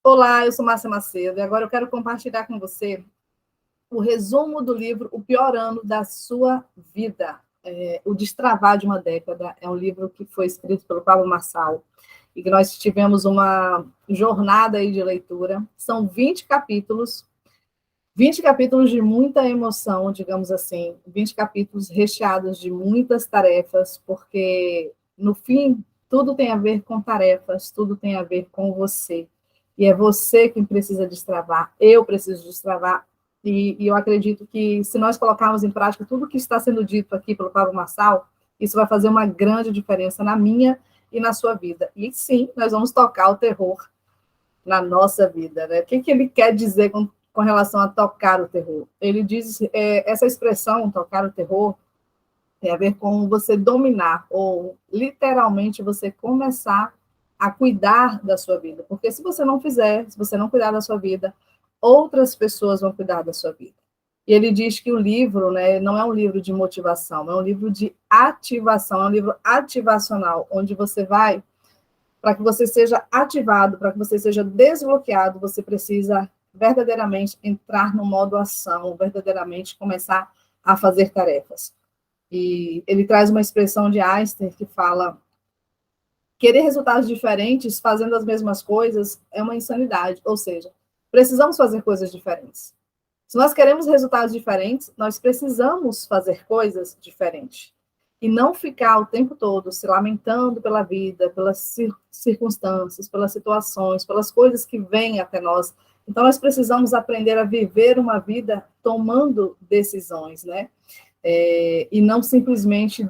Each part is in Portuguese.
Olá, eu sou Márcia Macedo e agora eu quero compartilhar com você o resumo do livro O Pior Ano da Sua Vida. O Destravar de uma Década é um livro que foi escrito pelo Pablo Marçal e que nós tivemos uma jornada aí de leitura. São 20 capítulos de muita emoção, digamos assim, 20 capítulos recheados de muitas tarefas, porque no fim tudo tem a ver com tarefas, tudo tem a ver com você. E é você quem precisa destravar, eu preciso destravar, e eu acredito que se nós colocarmos em prática tudo que está sendo dito aqui pelo Pablo Marçal, isso vai fazer uma grande diferença na minha e na sua vida. E sim, nós vamos tocar o terror na nossa vida, né? O que ele quer dizer com relação a tocar o terror? Ele diz, essa expressão, tocar o terror, tem a ver com você dominar, ou literalmente você começar a cuidar da sua vida. Porque se você não fizer, se você não cuidar da sua vida, outras pessoas vão cuidar da sua vida. E ele diz que o livro, né, não é um livro de motivação, é um livro de ativação, é um livro ativacional, onde você vai, para que você seja ativado, para que você seja desbloqueado, você precisa verdadeiramente entrar no modo ação, verdadeiramente começar a fazer tarefas. E ele traz uma expressão de Einstein que fala: querer resultados diferentes fazendo as mesmas coisas é uma insanidade, ou seja, precisamos fazer coisas diferentes. Se nós queremos resultados diferentes, nós precisamos fazer coisas diferentes. E não ficar o tempo todo se lamentando pela vida, pelas circunstâncias, pelas situações, pelas coisas que vêm até nós. Então, nós precisamos aprender a viver uma vida tomando decisões, né? E não simplesmente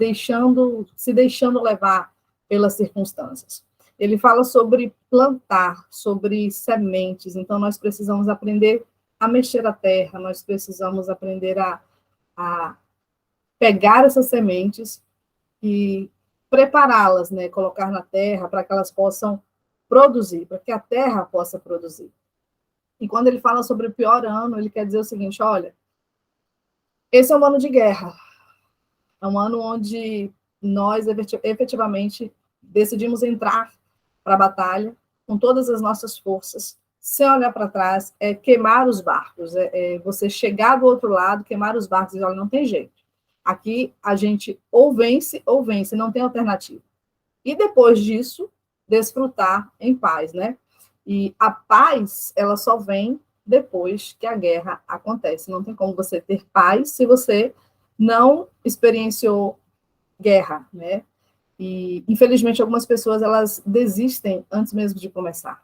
se deixando levar pelas circunstâncias. Ele fala sobre plantar, sobre sementes, então nós precisamos aprender a mexer a terra, nós precisamos aprender a pegar essas sementes e prepará-las, né, colocar na terra para que elas possam produzir, para que a terra possa produzir. E quando ele fala sobre o pior ano, ele quer dizer o seguinte: olha, esse é um ano de guerra, é um ano onde nós efetivamente decidimos entrar para a batalha com todas as nossas forças, sem olhar para trás, queimar os barcos, você chegar do outro lado, queimar os barcos e olha, não tem jeito. Aqui a gente ou vence, não tem alternativa. E depois disso, desfrutar em paz, né? E a paz, ela só vem depois que a guerra acontece. Não tem como você ter paz se você não experienciou guerra, né? E, infelizmente, algumas pessoas, elas desistem antes mesmo de começar.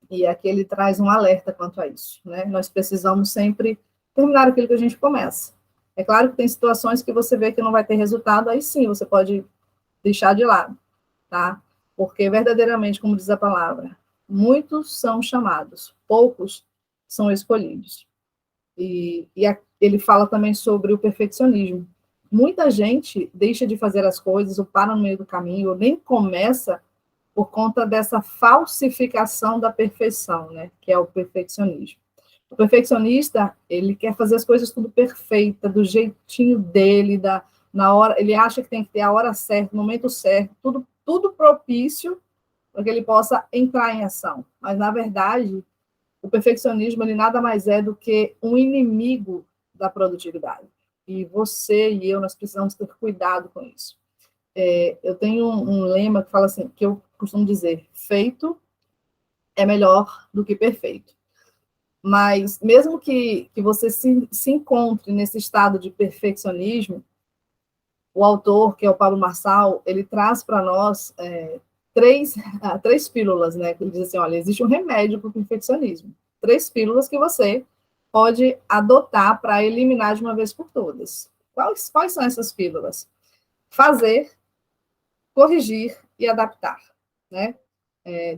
E aqui ele traz um alerta quanto a isso, né? Nós precisamos sempre terminar aquilo que a gente começa. É claro que tem situações que você vê que não vai ter resultado, aí sim, você pode deixar de lado, tá? Porque verdadeiramente, como diz a palavra, muitos são chamados, poucos são escolhidos. Ele fala também sobre o perfeccionismo. Muita gente deixa de fazer as coisas, ou para no meio do caminho, ou nem começa por conta dessa falsificação da perfeição, né? Que é o perfeccionismo. O perfeccionista, ele quer fazer as coisas tudo perfeita, do jeitinho dele, na hora, ele acha que tem que ter a hora certa, o momento certo, tudo propício para que ele possa entrar em ação. Mas, na verdade, o perfeccionismo, ele nada mais é do que um inimigo da produtividade. E você e eu, nós precisamos ter cuidado com isso. Eu tenho um lema que fala assim, que eu costumo dizer: feito é melhor do que perfeito. Mas mesmo que você se encontre nesse estado de perfeccionismo, o autor, que é o Pablo Marçal, ele traz para nós três pílulas, né? Ele diz assim: olha, existe um remédio para o perfeccionismo. 3 pílulas que você pode adotar para eliminar de uma vez por todas. Quais são essas pílulas? Fazer, corrigir e adaptar, né?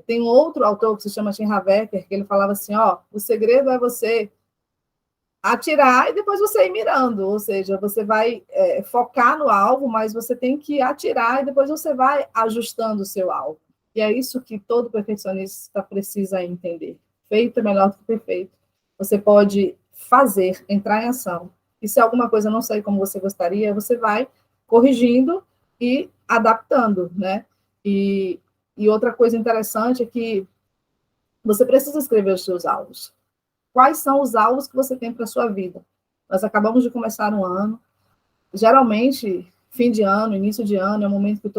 Tem um outro autor que se chama Tim Havecker, que ele falava assim: ó, o segredo é você atirar e depois você ir mirando, ou seja, você vai focar no alvo, mas você tem que atirar e depois você vai ajustando o seu alvo. E é isso que todo perfeccionista precisa entender. Feito é melhor do que perfeito. Você pode fazer, entrar em ação. E se alguma coisa não sair como você gostaria, você vai corrigindo e adaptando, né? E outra coisa interessante é que Você precisa escrever os seus alvos. Quais são os alvos que você tem para a sua vida? Nós acabamos de começar um ano. Geralmente, fim de ano, início de ano, é o momento que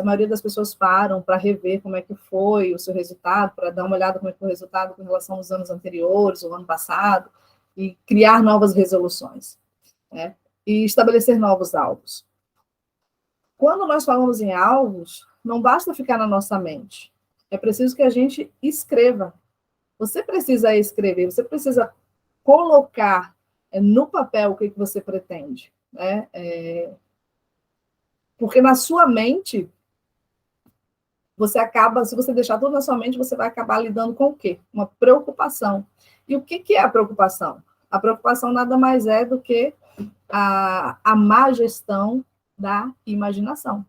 a maioria das pessoas param para rever como é que foi o seu resultado, para dar uma olhada como é que foi o resultado com relação aos anos anteriores, o ano passado, e criar novas resoluções, né? E estabelecer novos alvos. Quando nós falamos em alvos, não basta ficar na nossa mente. É preciso que a gente escreva. Você precisa escrever, você precisa colocar no papel o que você pretende, né? Porque na sua mente, você acaba, se você deixar tudo na sua mente, você vai acabar lidando com o quê? Uma preocupação. E o que é a preocupação? A preocupação nada mais é do que a má gestão da imaginação.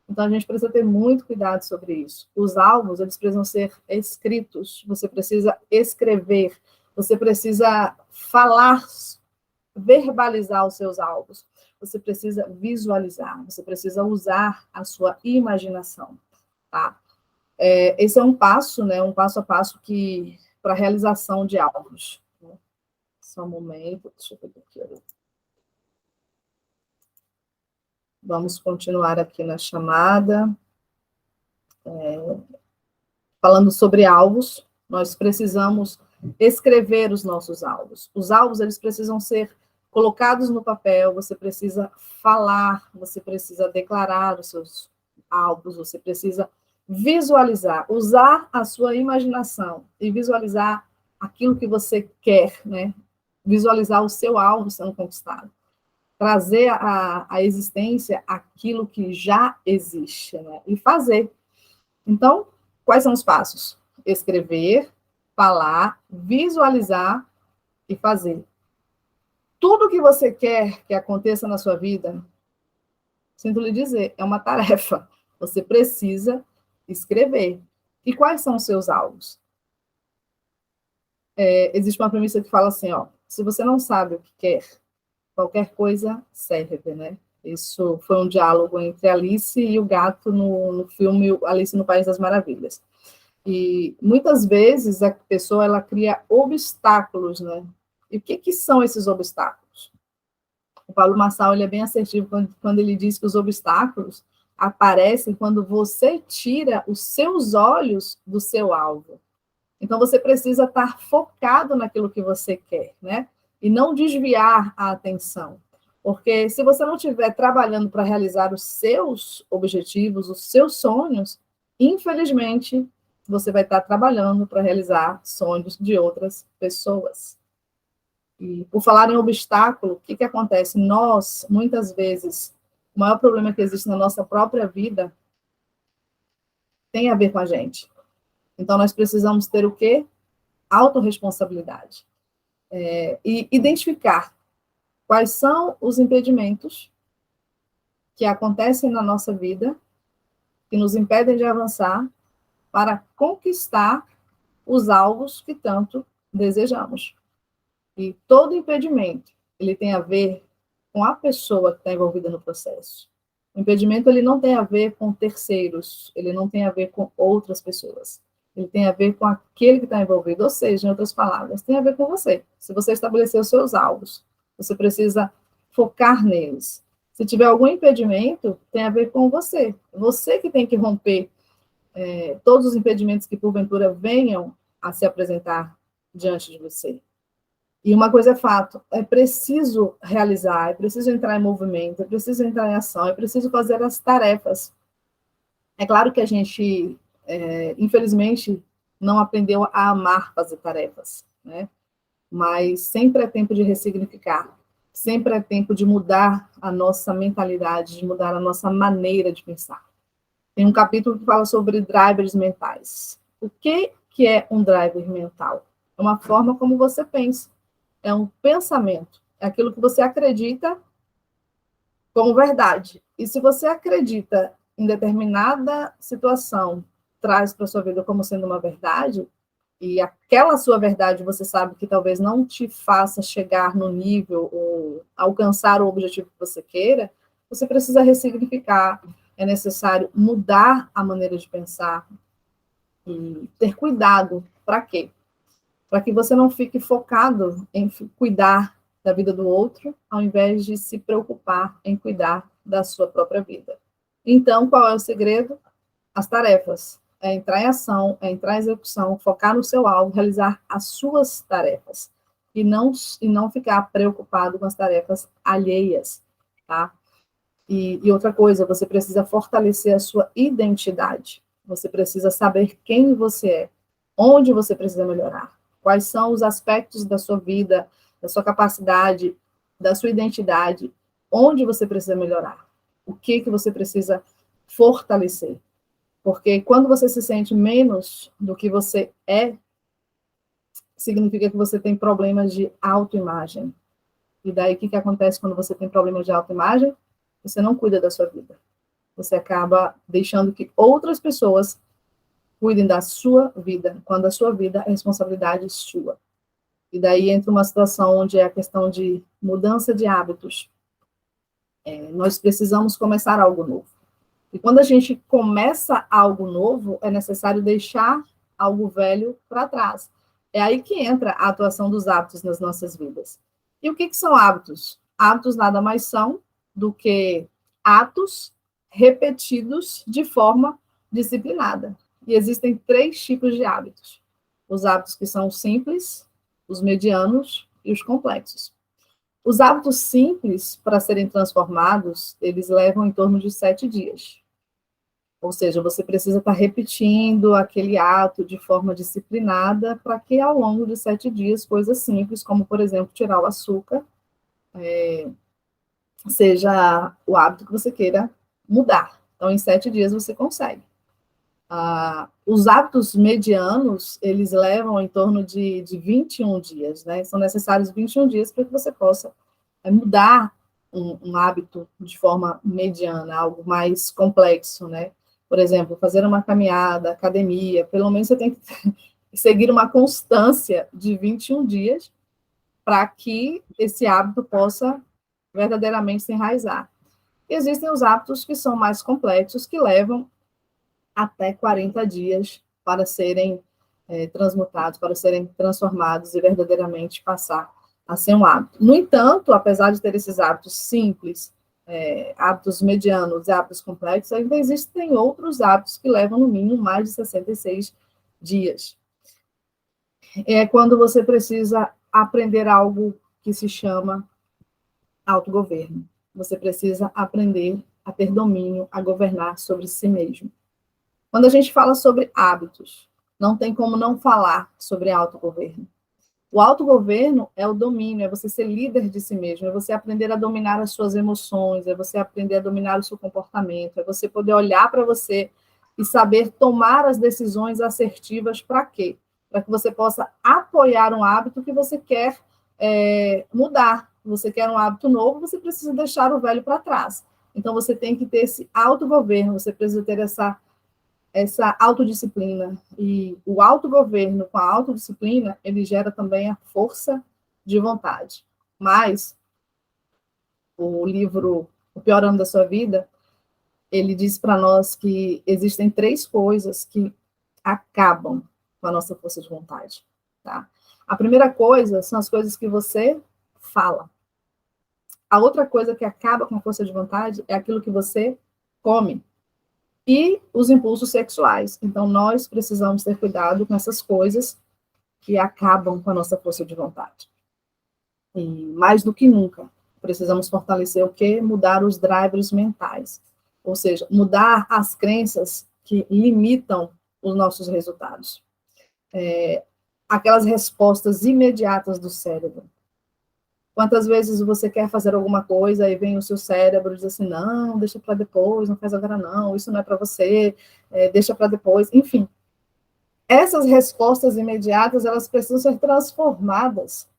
Então, a gente precisa ter muito cuidado sobre isso. Os alvos, eles precisam ser escritos, você precisa escrever, você precisa falar, verbalizar os seus alvos, você precisa visualizar, você precisa usar a sua imaginação, tá? Esse é um passo, né, um passo a passo para a realização de alvos. Só um momento, deixa eu ver aqui. Vamos continuar aqui na chamada. Falando sobre alvos, nós precisamos escrever os nossos alvos. Os alvos, eles precisam ser colocados no papel, você precisa falar, você precisa declarar os seus alvos, você precisa visualizar, usar a sua imaginação e visualizar aquilo que você quer, né? Visualizar o seu alvo sendo conquistado. Trazer à existência aquilo que já existe, né? E fazer. Então, quais são os passos? Escrever, falar, visualizar e fazer. Tudo que você quer que aconteça na sua vida, sinto lhe dizer, é uma tarefa. Você precisa escrever. E quais são os seus alvos? Existe uma premissa que fala assim, ó, se você não sabe o que quer, qualquer coisa serve, né? Isso foi um diálogo entre Alice e o gato no filme Alice no País das Maravilhas. E muitas vezes a pessoa ela cria obstáculos, né? E o que são esses obstáculos? O Paulo Marçal ele é bem assertivo quando ele diz que os obstáculos aparecem quando você tira os seus olhos do seu alvo. Então você precisa estar focado naquilo que você quer, né? E não desviar a atenção. Porque se você não estiver trabalhando para realizar os seus objetivos, os seus sonhos, infelizmente, você vai estar trabalhando para realizar sonhos de outras pessoas. E por falar em obstáculo, o que acontece? Nós, muitas vezes, o maior problema que existe na nossa própria vida tem a ver com a gente. Então, nós precisamos ter o quê? Autorresponsabilidade. E identificar quais são os impedimentos que acontecem na nossa vida, que nos impedem de avançar para conquistar os alvos que tanto desejamos. E todo impedimento, ele tem a ver com a pessoa que está envolvida no processo. O impedimento, ele não tem a ver com terceiros, ele não tem a ver com outras pessoas. Ele tem a ver com aquele que está envolvido, ou seja, em outras palavras, tem a ver com você. Se você estabeleceu os seus alvos, você precisa focar neles. Se tiver algum impedimento, tem a ver com você. Você que tem que romper todos os impedimentos que, porventura, venham a se apresentar diante de você. E uma coisa é fato, é preciso realizar, é preciso entrar em movimento, é preciso entrar em ação, é preciso fazer as tarefas. É claro que a gente, infelizmente, não aprendeu a amar fazer tarefas, né? Mas sempre é tempo de ressignificar, sempre é tempo de mudar a nossa mentalidade, de mudar a nossa maneira de pensar. Tem um capítulo que fala sobre drivers mentais. O que é um driver mental? É uma forma como você pensa. É um pensamento. É aquilo que você acredita como verdade. E se você acredita em determinada situação, traz para a sua vida como sendo uma verdade, e aquela sua verdade você sabe que talvez não te faça chegar no nível ou alcançar o objetivo que você queira, você precisa ressignificar. É necessário mudar a maneira de pensar, E ter cuidado, para quê? Para que você não fique focado em cuidar da vida do outro, ao invés de se preocupar em cuidar da sua própria vida. Então, qual é o segredo? As tarefas. É entrar em ação, é entrar em execução, focar no seu alvo, realizar as suas tarefas. E não ficar preocupado com as tarefas alheias, tá? E outra coisa, você precisa fortalecer a sua identidade. Você precisa saber quem você é, onde você precisa melhorar, quais são os aspectos da sua vida, da sua capacidade, da sua identidade, onde você precisa melhorar, o que você precisa fortalecer. Porque quando você se sente menos do que você é, significa que você tem problemas de autoimagem. E daí, o que acontece quando você tem problemas de autoimagem? Você não cuida da sua vida. Você acaba deixando que outras pessoas cuidem da sua vida, quando a sua vida é responsabilidade sua. E daí entra uma situação onde é a questão de mudança de hábitos. Nós precisamos começar algo novo. E quando a gente começa algo novo, é necessário deixar algo velho para trás. É aí que entra a atuação dos hábitos nas nossas vidas. E o que são hábitos? Hábitos nada mais são do que atos repetidos de forma disciplinada. E existem 3 tipos de hábitos: os hábitos que são simples, os medianos e os complexos. Os hábitos simples, para serem transformados, eles levam em torno de 7 dias. Ou seja, você precisa estar repetindo aquele ato de forma disciplinada para que, ao longo de 7 dias, coisas simples, como, por exemplo, tirar o açúcar, seja o hábito que você queira mudar. Então, em 7 dias você consegue. Os hábitos medianos, eles levam em torno de 21 dias, né? São necessários 21 dias para que você possa mudar um hábito de forma mediana, algo mais complexo, né? Por exemplo, fazer uma caminhada, academia, pelo menos você tem que seguir uma constância de 21 dias para que esse hábito possa verdadeiramente se enraizar. E existem os hábitos que são mais complexos, que levam até 40 dias para serem transmutados, para serem transformados e verdadeiramente passar a ser um hábito. No entanto, apesar de ter esses hábitos simples, hábitos medianos e hábitos complexos, ainda existem outros hábitos que levam, no mínimo, mais de 66 dias. É quando você precisa aprender algo que se chama autogoverno. Você precisa aprender a ter domínio, a governar sobre si mesmo. Quando a gente fala sobre hábitos, não tem como não falar sobre autogoverno. O autogoverno é o domínio, é você ser líder de si mesmo, é você aprender a dominar as suas emoções, é você aprender a dominar o seu comportamento, é você poder olhar para você e saber tomar as decisões assertivas. Para quê? Para que você possa apoiar um hábito que você quer mudar. Você quer um hábito novo, você precisa deixar o velho para trás. Então, você tem que ter esse autogoverno, você precisa ter essa autodisciplina. E o autogoverno com a autodisciplina, ele gera também a força de vontade. Mas o livro O Pior Ano da Sua Vida, ele diz para nós que existem 3 coisas que acabam com a nossa força de vontade. Tá? A primeira coisa são as coisas que você fala. A outra coisa que acaba com a força de vontade é aquilo que você come. E os impulsos sexuais. Então, nós precisamos ter cuidado com essas coisas que acabam com a nossa força de vontade. E, mais do que nunca, precisamos fortalecer o quê? Mudar os drivers mentais. Ou seja, mudar as crenças que limitam os nossos resultados. Aquelas respostas imediatas do cérebro. Quantas vezes você quer fazer alguma coisa e vem o seu cérebro e diz assim, não, deixa para depois, não faz agora não, isso não é para você, deixa para depois, enfim. Essas respostas imediatas, elas precisam ser transformadas.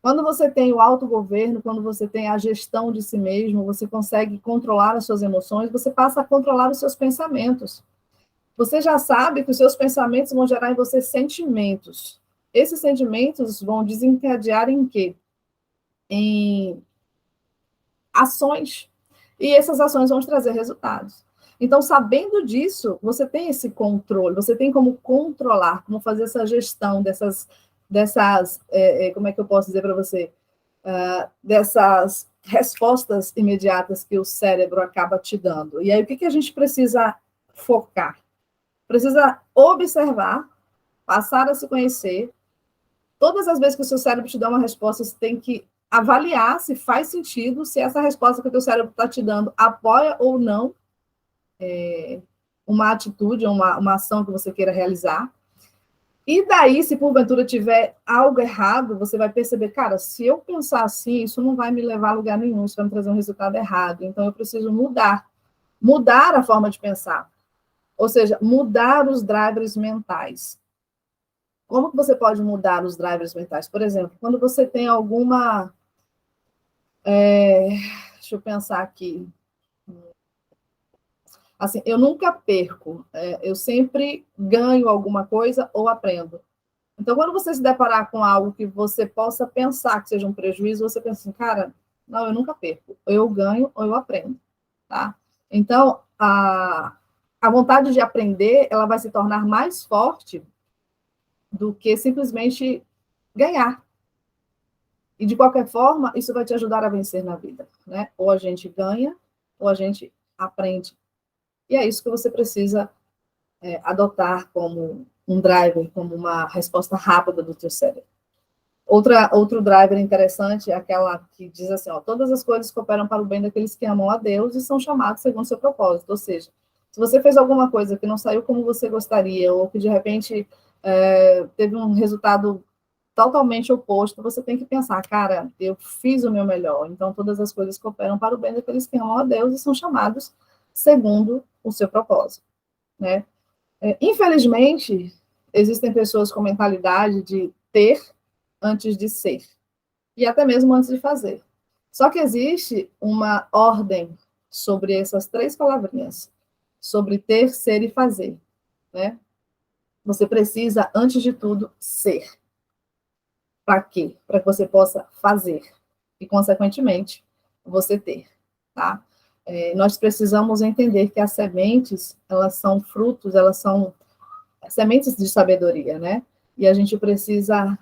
Quando você tem o autogoverno, quando você tem a gestão de si mesmo, você consegue controlar as suas emoções, você passa a controlar os seus pensamentos. Você já sabe que os seus pensamentos vão gerar em você sentimentos. Esses sentimentos vão desencadear em quê? Em ações. E essas ações vão te trazer resultados. Então, sabendo disso, você tem esse controle, você tem como controlar, como fazer essa gestão dessas como é que eu posso dizer para você? Dessas respostas imediatas que o cérebro acaba te dando. E aí, o que a gente precisa focar? Precisa observar, passar a se conhecer. Todas as vezes que o seu cérebro te dá uma resposta, você tem que avaliar se faz sentido, se essa resposta que o teu cérebro está te dando apoia ou não uma atitude, uma ação que você queira realizar. E daí, se porventura tiver algo errado, você vai perceber, cara, se eu pensar assim, isso não vai me levar a lugar nenhum, isso vai me trazer um resultado errado. Então, eu preciso mudar a forma de pensar. Ou seja, mudar os drivers mentais. Como que você pode mudar os drivers mentais? Por exemplo, quando você tem alguma... deixa eu pensar aqui. Assim, eu nunca perco, eu sempre ganho alguma coisa ou aprendo. Então, quando você se deparar com algo que você possa pensar que seja um prejuízo, você pensa assim, cara, não, eu nunca perco. Ou eu ganho ou eu aprendo, tá? Então, a vontade de aprender, ela vai se tornar mais forte do que simplesmente ganhar. E, de qualquer forma, isso vai te ajudar a vencer na vida, né? Ou a gente ganha, ou a gente aprende. E é isso que você precisa adotar como um driver, como uma resposta rápida do teu cérebro. Outro driver interessante é aquela que diz assim, ó, todas as coisas cooperam para o bem daqueles que amam a Deus e são chamados segundo o seu propósito. Ou seja, se você fez alguma coisa que não saiu como você gostaria, ou que de repente teve um resultado totalmente oposto, você tem que pensar, cara, eu fiz o meu melhor, então todas as coisas cooperam para o bem daqueles que amam a Deus e são chamados segundo o seu propósito, né? Infelizmente, existem pessoas com mentalidade de ter antes de ser, e até mesmo antes de fazer. Só que existe uma ordem sobre essas três palavrinhas, sobre ter, ser e fazer, né? Você precisa, antes de tudo, ser. Para quê? Para que você possa fazer e, consequentemente, você ter, tá? Nós precisamos entender que as sementes, elas são frutos, elas são sementes de sabedoria, né? E a gente precisa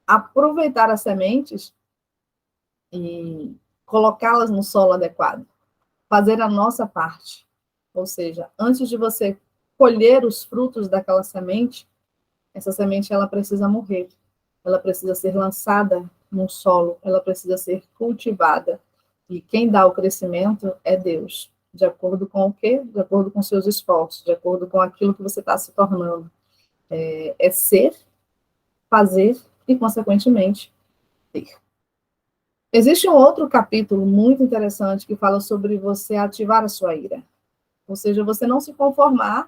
aproveitar as sementes e colocá-las no solo adequado, fazer a nossa parte. Ou seja, antes de você colher os frutos daquela semente, essa semente ela precisa morrer, ela precisa ser lançada no solo, ela precisa ser cultivada. E quem dá o crescimento é Deus, de acordo com o quê? De acordo com seus esforços, de acordo com aquilo que você está se tornando. É ser, fazer e, consequentemente, ter. Existe um outro capítulo muito interessante que fala sobre você ativar a sua ira. Ou seja, você não se conformar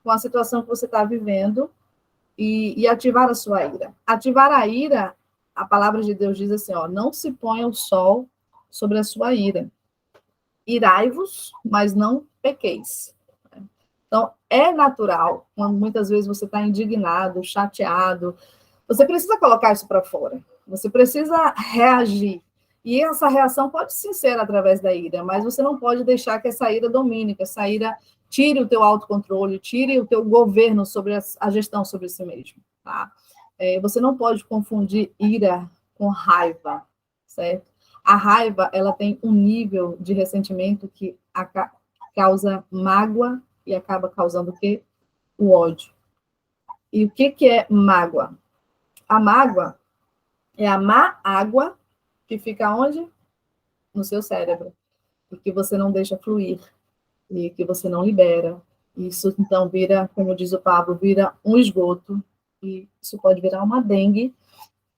com a situação que você está vivendo e ativar a sua ira. Ativar a ira, a palavra de Deus diz assim, ó, não se ponha o sol sobre a sua ira. Irai-vos, mas não pequeis. Então, é natural, quando muitas vezes você está indignado, chateado, você precisa colocar isso para fora. Você precisa reagir. E essa reação pode sim ser através da ira, mas você não pode deixar que essa ira domine, que essa ira tire o teu autocontrole, tire o teu governo sobre a gestão sobre si mesmo, tá? Você não pode confundir ira com raiva, certo? A raiva, ela tem um nível de ressentimento que causa mágoa e acaba causando o quê? O ódio. E o que é mágoa? A mágoa é a má água que fica onde? No seu cérebro. E que você não deixa fluir. E que você não libera. Isso, então, vira, como diz o Pablo, vira um esgoto. E isso pode virar uma dengue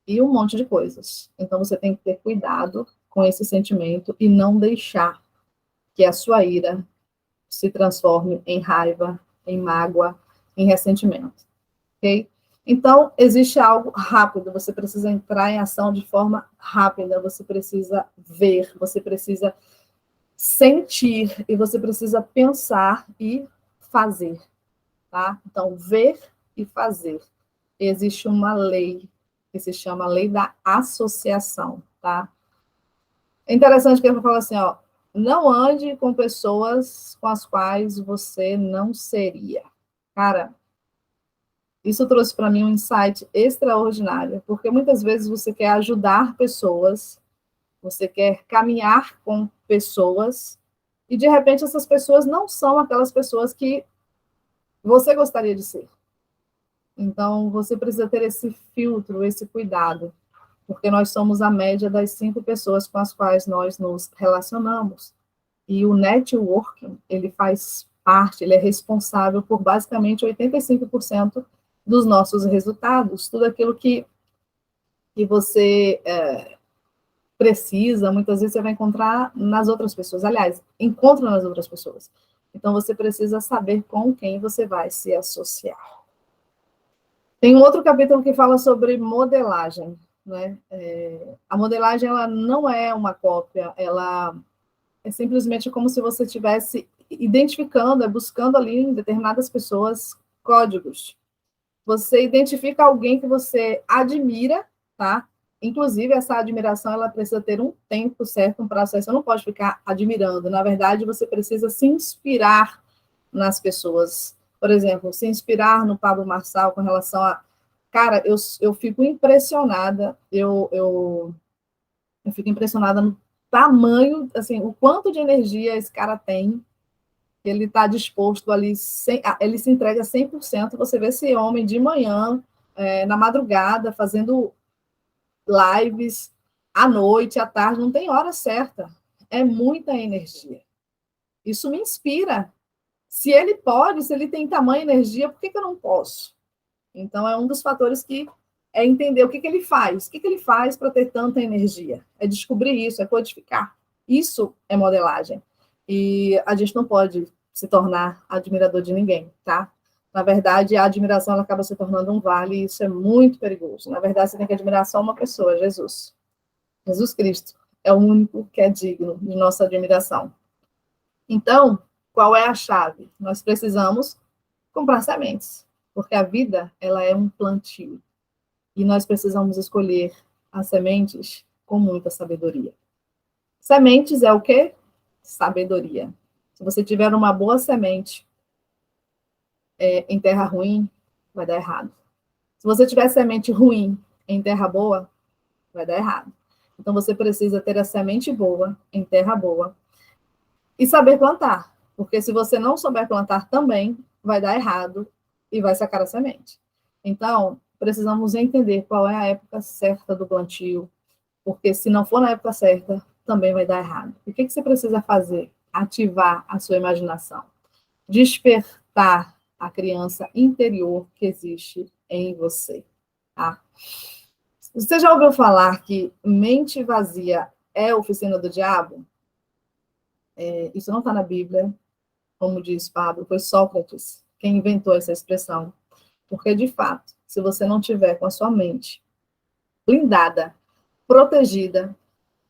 e um monte de coisas. Então, você tem que ter cuidado com esse sentimento e não deixar que a sua ira se transforme em raiva, em mágoa, em ressentimento. Ok? Então, existe algo rápido, você precisa entrar em ação de forma rápida, você precisa ver, você precisa sentir, e você precisa pensar e fazer, tá? Então, ver e fazer. Existe uma lei que se chama lei da associação, tá? É interessante que ele fala assim, ó, não ande com pessoas com as quais você não seria. Cara, isso trouxe para mim um insight extraordinário, porque muitas vezes você quer ajudar pessoas, você quer caminhar com pessoas, e de repente essas pessoas não são aquelas pessoas que você gostaria de ser. Então, você precisa ter esse filtro, esse cuidado, porque nós somos a média das 5 pessoas com as quais nós nos relacionamos. E o networking, ele faz parte, ele é responsável por basicamente 85% dos nossos resultados. Tudo aquilo que você precisa, muitas vezes você vai encontrar nas outras pessoas. Aliás, encontra nas outras pessoas. Então, você precisa saber com quem você vai se associar. Tem um outro capítulo que fala sobre modelagem, né? A modelagem, ela não é uma cópia, ela é simplesmente como se você estivesse identificando, buscando ali em determinadas pessoas códigos. Você identifica alguém que você admira, tá? Inclusive, essa admiração, ela precisa ter um tempo certo, um processo. Você não pode ficar admirando. Na verdade, você precisa se inspirar nas pessoas. Por exemplo, se inspirar no Pablo Marçal com relação a... Cara, eu fico impressionada, eu fico impressionada no tamanho, assim, o quanto de energia esse cara tem, ele está disposto ali, ele se entrega 100%. Você vê esse homem de manhã, na madrugada, fazendo lives, à noite, à tarde, não tem hora certa. É muita energia. Isso me inspira. Se ele pode, se ele tem tamanha energia, por que eu não posso? Então, é um dos fatores que é entender o que ele faz. O que ele faz para ter tanta energia? É descobrir isso, é codificar. Isso é modelagem. E a gente não pode se tornar admirador de ninguém, tá? Na verdade, a admiração ela acaba se tornando um vale e isso é muito perigoso. Na verdade, você tem que admirar só uma pessoa, Jesus. Jesus Cristo é o único que é digno de nossa admiração. Então, qual é a chave? Nós precisamos comprar sementes, porque a vida ela é um plantio e nós precisamos escolher as sementes com muita sabedoria. Sementes é o quê? Sabedoria. Se você tiver uma boa semente em terra ruim, vai dar errado. Se você tiver semente ruim em terra boa, vai dar errado. Então você precisa ter a semente boa em terra boa e saber plantar, porque se você não souber plantar também, vai dar errado e vai sacar a semente. Então, precisamos entender qual é a época certa do plantio, porque se não for na época certa, também vai dar errado. O que você precisa fazer? Ativar a sua imaginação, despertar a criança interior que existe em você. Tá? Você já ouviu falar que mente vazia é oficina do diabo? Isso não está na Bíblia, como diz Pablo, foi Sócrates quem inventou essa expressão. Porque, de fato, se você não tiver com a sua mente blindada, protegida,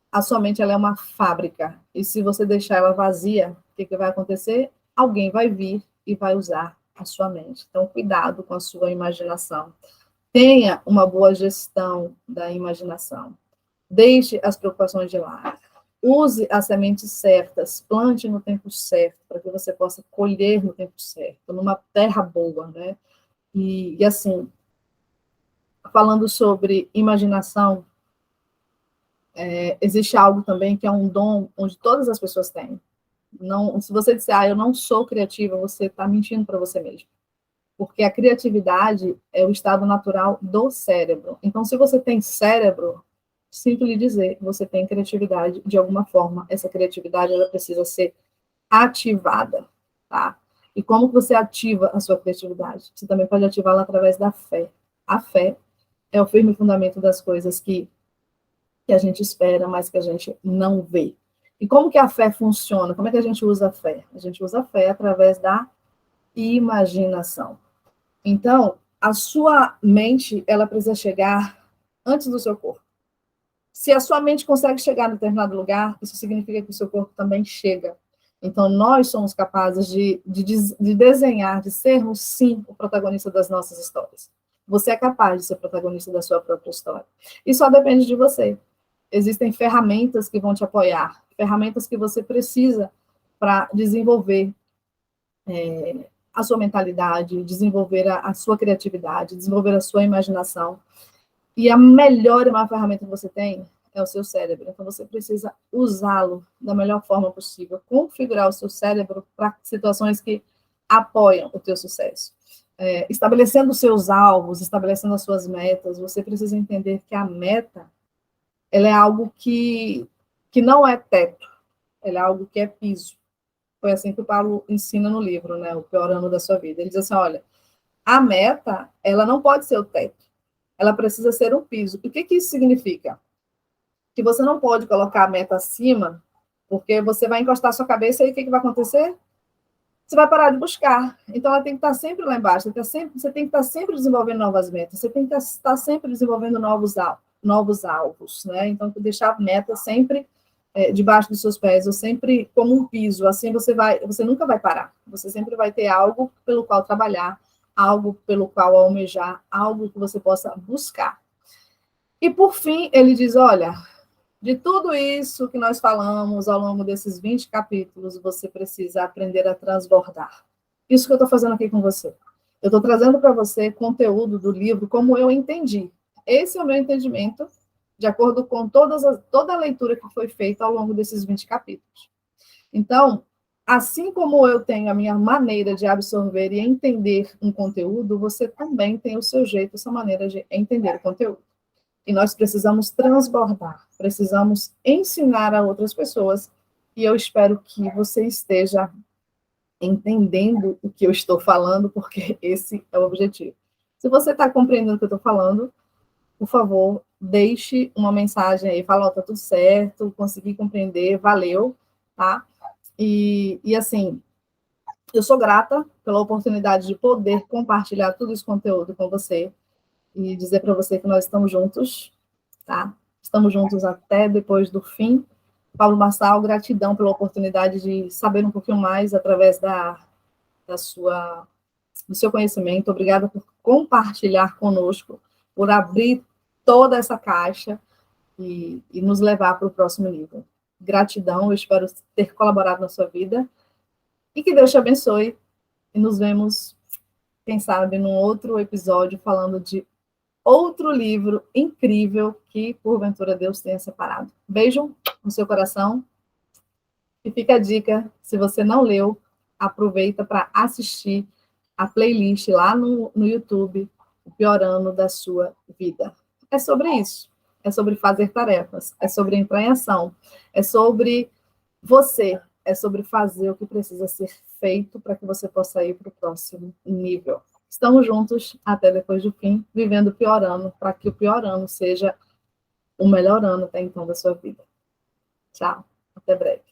a sua mente ela é uma fábrica. E se você deixar ela vazia, o que vai acontecer? Alguém vai vir e vai usar a sua mente. Então, cuidado com a sua imaginação. Tenha uma boa gestão da imaginação. Deixe as preocupações de lado. Use as sementes certas, plante no tempo certo, para que você possa colher no tempo certo, numa terra boa, né? E assim, falando sobre imaginação, existe algo também que é um dom onde todas as pessoas têm. Não, se você disser, eu não sou criativa, você está mentindo para você mesmo. Porque a criatividade é o estado natural do cérebro. Então, se você tem cérebro, sinto lhe dizer, você tem criatividade de alguma forma. Essa criatividade ela precisa ser ativada, tá? E como que você ativa a sua criatividade? Você também pode ativá-la através da fé. A fé é o firme fundamento das coisas que a gente espera, mas que a gente não vê. E como que a fé funciona? Como é que a gente usa a fé? A gente usa a fé através da imaginação. Então, a sua mente, ela precisa chegar antes do seu corpo. Se a sua mente consegue chegar em determinado lugar, isso significa que o seu corpo também chega. Então, nós somos capazes de desenhar, de sermos, sim, o protagonista das nossas histórias. Você é capaz de ser protagonista da sua própria história. E só depende de você. Existem ferramentas que vão te apoiar, ferramentas que você precisa para desenvolver a sua mentalidade, desenvolver a sua criatividade, desenvolver a sua imaginação. E a melhor e maior ferramenta que você tem é o seu cérebro. Então, você precisa usá-lo da melhor forma possível, configurar o seu cérebro para situações que apoiam o teu sucesso. Estabelecendo os seus alvos, estabelecendo as suas metas, você precisa entender que a meta, ela é algo que não é teto, ela é algo que é piso. Foi assim que o Paulo ensina no livro, né, O Pior Ano da Sua Vida. Ele diz assim, olha, a meta, ela não pode ser o teto, ela precisa ser um piso. O que isso significa? Que você não pode colocar a meta acima, porque você vai encostar a sua cabeça e o que vai acontecer? Você vai parar de buscar. Então, ela tem que estar sempre lá embaixo. Você tem que estar sempre desenvolvendo novas metas. Você tem que estar sempre desenvolvendo novos alvos, né? Então, deixar a meta sempre debaixo dos seus pés, ou sempre como um piso. Assim, você nunca vai parar. Você sempre vai ter algo pelo qual trabalhar, algo pelo qual almejar, algo que você possa buscar. E, por fim, ele diz, olha, de tudo isso que nós falamos ao longo desses 20 capítulos, você precisa aprender a transbordar. Isso que eu estou fazendo aqui com você. Eu estou trazendo para você conteúdo do livro como eu entendi. Esse é o meu entendimento, de acordo com toda a leitura que foi feita ao longo desses 20 capítulos. Então, assim como eu tenho a minha maneira de absorver e entender um conteúdo, você também tem o seu jeito, a sua maneira de entender o conteúdo. E nós precisamos transbordar, precisamos ensinar a outras pessoas, e eu espero que você esteja entendendo o que eu estou falando, porque esse é o objetivo. Se você está compreendendo o que eu estou falando, por favor, deixe uma mensagem aí, fala, tá tudo certo, consegui compreender, valeu, tá? E assim, eu sou grata pela oportunidade de poder compartilhar todo esse conteúdo com você e dizer para você que nós estamos juntos, tá? Estamos juntos até depois do fim. Paulo Marçal, gratidão pela oportunidade de saber um pouquinho mais através do seu conhecimento. Obrigada por compartilhar conosco, por abrir toda essa caixa e nos levar para o próximo nível. Gratidão, eu espero ter colaborado na sua vida e que Deus te abençoe e nos vemos, quem sabe, num outro episódio falando de outro livro incrível que, porventura, Deus tenha separado. Beijo no seu coração. E fica a dica, se você não leu, aproveita para assistir a playlist lá no YouTube, O Pior Ano da Sua Vida. É sobre isso. É sobre fazer tarefas. É sobre entrar em ação. É sobre você. É sobre fazer o que precisa ser feito para que você possa ir para o próximo nível. Estamos juntos até depois do fim, vivendo o pior ano, para que o pior ano seja o melhor ano até então da sua vida. Tchau, até breve.